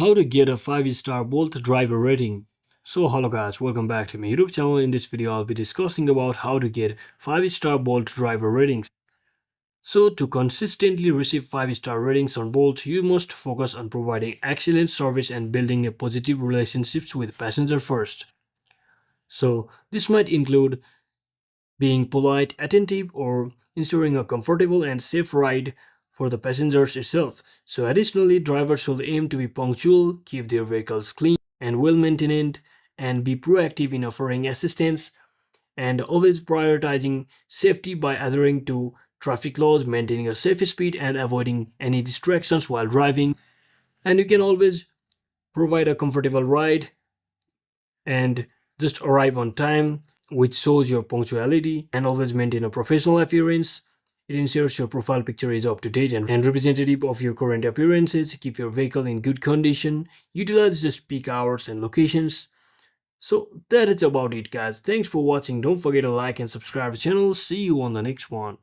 How to get a 5-star Bolt driver rating. So hello guys, welcome back to my YouTube channel. In this video I'll be discussing about how to get 5-star Bolt driver ratings. So to consistently receive 5-star ratings on Bolt, you must focus on providing excellent service and building a positive relationships with passenger first. So this might include being polite, attentive, or ensuring a comfortable and safe ride for the passengers itself. So additionally, drivers should aim to be punctual, keep their vehicles clean and well maintained, and be proactive in offering assistance and always prioritizing safety by adhering to traffic laws, maintaining a safe speed and avoiding any distractions while driving. And you can always provide a comfortable ride and just arrive on time, which shows your punctuality, and always maintain a professional appearance. It ensures your profile picture is up to date and representative of your current appearances. Keep your vehicle in good condition. Utilize just peak hours and locations. So that is about it, guys. Thanks for watching. Don't forget to like and subscribe to the channel. See you on the next one.